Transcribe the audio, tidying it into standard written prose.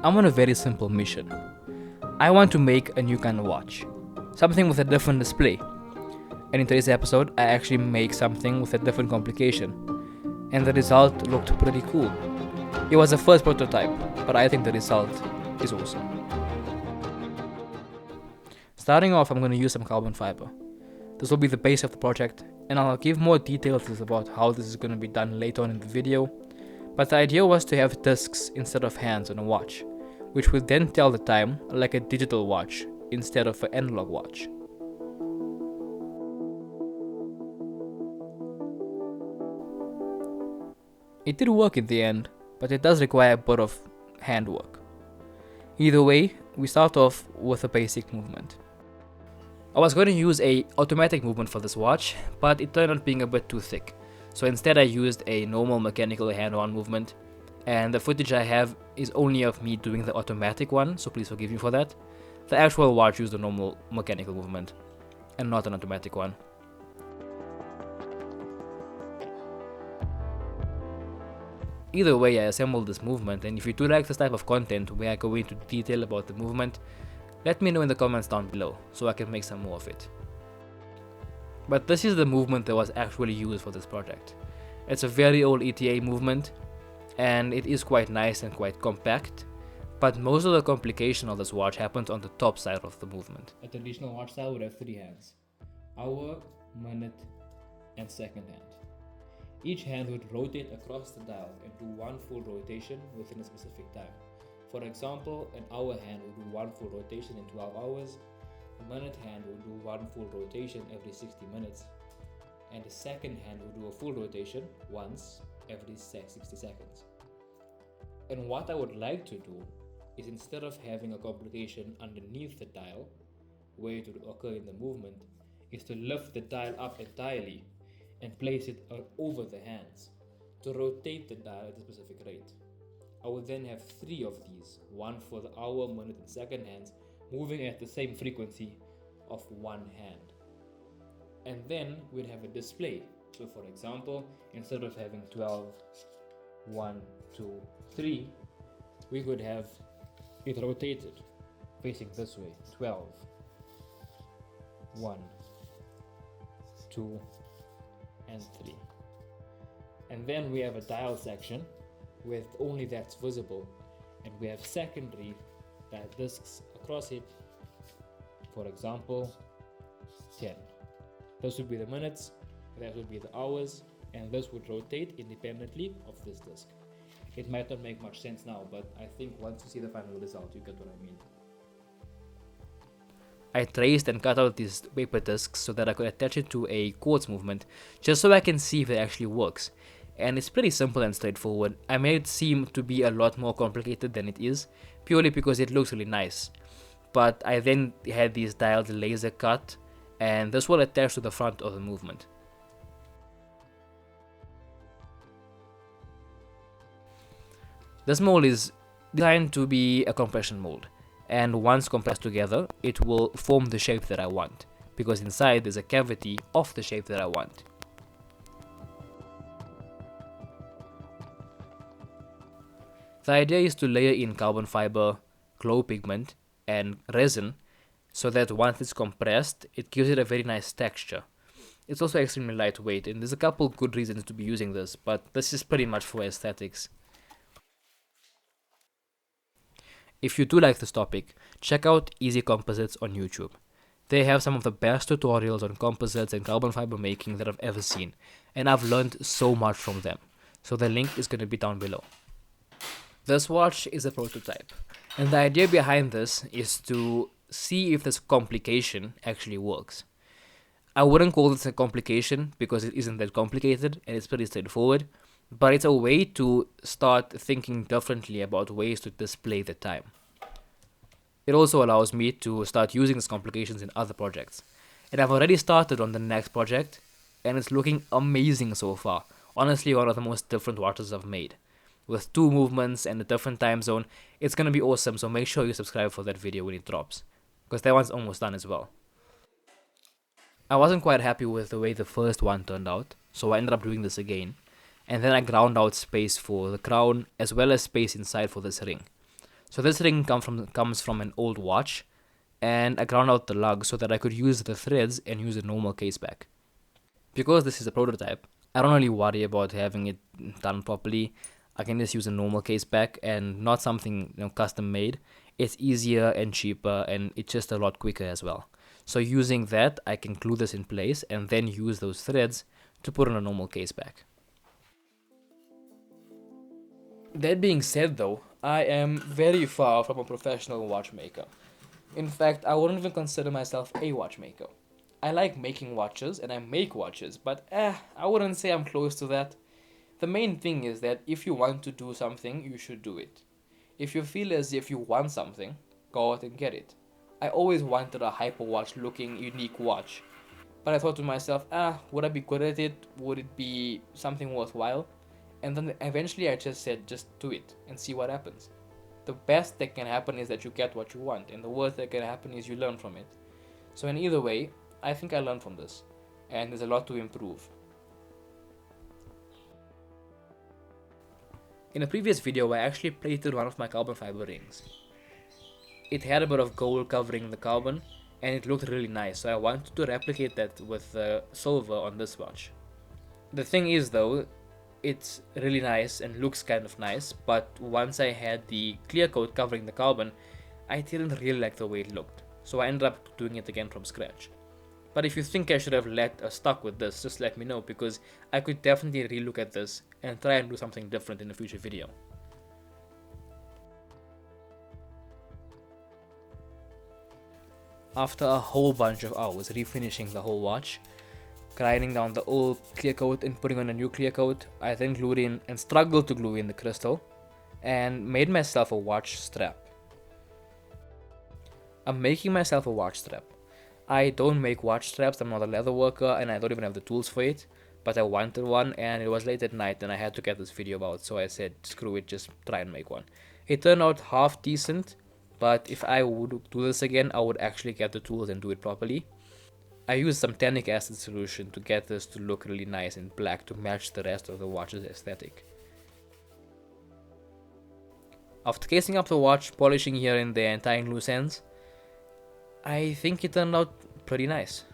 I'm on a very simple mission. I want to make a new kind of watch, something with a different display. And in today's episode, I actually make something with a different complication, and the result looked pretty cool. It was the first prototype, but I think the result is awesome. Starting off, I'm going to use some carbon fiber. This will be the base of the project, and I'll give more details about how this is going to be done later on in the video. But the idea was to have discs instead of hands on a watch, which would then tell the time like a digital watch instead of an analog watch. It did work in the end, but it does require a bit of handwork. Either way, we start off with a basic movement. I was going to use a automatic movement for this watch, but it turned out being a bit too thick. So instead I used a normal mechanical hand-on movement, and the footage I have is only of me doing the automatic one, so please forgive me for that. The actual watch used a normal mechanical movement, and not an automatic one. Either way, I assembled this movement, and if you do like this type of content where I go into detail about the movement, let me know in the comments down below, so I can make some more of it. But this is the movement that was actually used for this project. It's a very old ETA movement, and it is quite nice and quite compact, but most of the complication of this watch happens on the top side of the movement. A traditional watch style would have 3 hands: hour, minute, and second hand. Each hand would rotate across the dial and do one full rotation within a specific time. For example, an hour hand would do one full rotation in 12 hours, a minute hand would do one full rotation every 60 minutes, and a second hand would do a full rotation once every 60 seconds. And what I would like to do is, instead of having a complication underneath the dial, where it would occur in the movement, is to lift the dial up entirely and place it over the hands to rotate the dial at a specific rate. I would then have 3 of these, one for the hour, minute, and second hands, moving at the same frequency of one hand. And then we'd have a display. So for example, instead of having 12, 1, 2, 3, we could have it rotated facing this way: 12, 1, 2, and 3. And then we have a dial section with only that's visible, and we have secondary discs across it. For example, 10. This would be the minutes, that would be the hours, and this would rotate independently of this disc. It might not make much sense now, but I think once you see the final result, you get what I mean. I traced and cut out these paper discs so that I could attach it to a quartz movement, just so I can see if it actually works. And it's pretty simple and straightforward. I made it seem to be a lot more complicated than it is, purely because it looks really nice. But I then had these dials laser cut, and this will attach to the front of the movement. This mold is designed to be a compression mold, and once compressed together, it will form the shape that I want, because inside there's a cavity of the shape that I want. The idea is to layer in carbon fiber, glow pigment, and resin, so that once it's compressed, it gives it a very nice texture. It's also extremely lightweight, and there's a couple good reasons to be using this, but this is pretty much for aesthetics. If you do like this topic, check out Easy Composites on YouTube. They have some of the best tutorials on composites and carbon fiber making that I've ever seen, and I've learned so much from them, so the link is going to be down below. This watch is a prototype, and the idea behind this is to see if this complication actually works. I wouldn't call this a complication because it isn't that complicated and it's pretty straightforward, but it's a way to start thinking differently about ways to display the time. It also allows me to start using these complications in other projects, and I've already started on the next project, and it's looking amazing so far. Honestly, one of the most different watches I've made. With 2 movements and a different time zone, it's gonna be awesome, so make sure you subscribe for that video when it drops, because that one's almost done as well. I wasn't quite happy with the way the first one turned out, so I ended up doing this again, and then I ground out space for the crown as well as space inside for this ring. So this ring comes from an old watch, and I ground out the lug so that I could use the threads and use a normal case back. Because this is a prototype, I don't really worry about having it done properly. I can just use a normal case back and not something custom made. It's easier and cheaper, and it's just a lot quicker as well. So using that, I can glue this in place and then use those threads to put on a normal case back. That being said though, I am very far from a professional watchmaker. In fact, I wouldn't even consider myself a watchmaker. I like making watches and I make watches, but I wouldn't say I'm close to that. The main thing is that if you want to do something, you should do it. If you feel as if you want something, go out and get it. I always wanted a hyperwatch looking unique watch, but I thought to myself, would I be good at it? Would it be something worthwhile? And then eventually I just said, just do it and see what happens. The best that can happen is that you get what you want, and the worst that can happen is you learn from it. So in either way, I think I learned from this, and there's a lot to improve. In a previous video, I actually plated one of my carbon fiber rings. It had a bit of gold covering the carbon, and it looked really nice, so I wanted to replicate that with silver on this watch. The thing is though, it's really nice and looks kind of nice, but once I had the clear coat covering the carbon, I didn't really like the way it looked, so I ended up doing it again from scratch. But if you think I should have stuck with this, just let me know, because I could definitely relook at this and try and do something different in a future video. After a whole bunch of hours refinishing the whole watch, grinding down the old clear coat and putting on a new clear coat, I then glued in and struggled to glue in the crystal and made myself a watch strap. I'm making myself a watch strap. I don't make watch straps, I'm not a leather worker, and I don't even have the tools for it, but I wanted one, and it was late at night and I had to get this video out, so I said screw it, just try and make one. It turned out half decent, but if I would do this again, I would actually get the tools and do it properly. I used some tannic acid solution to get this to look really nice and black to match the rest of the watch's aesthetic. After casing up the watch, polishing here and there and tying loose ends, I think it turned out pretty nice.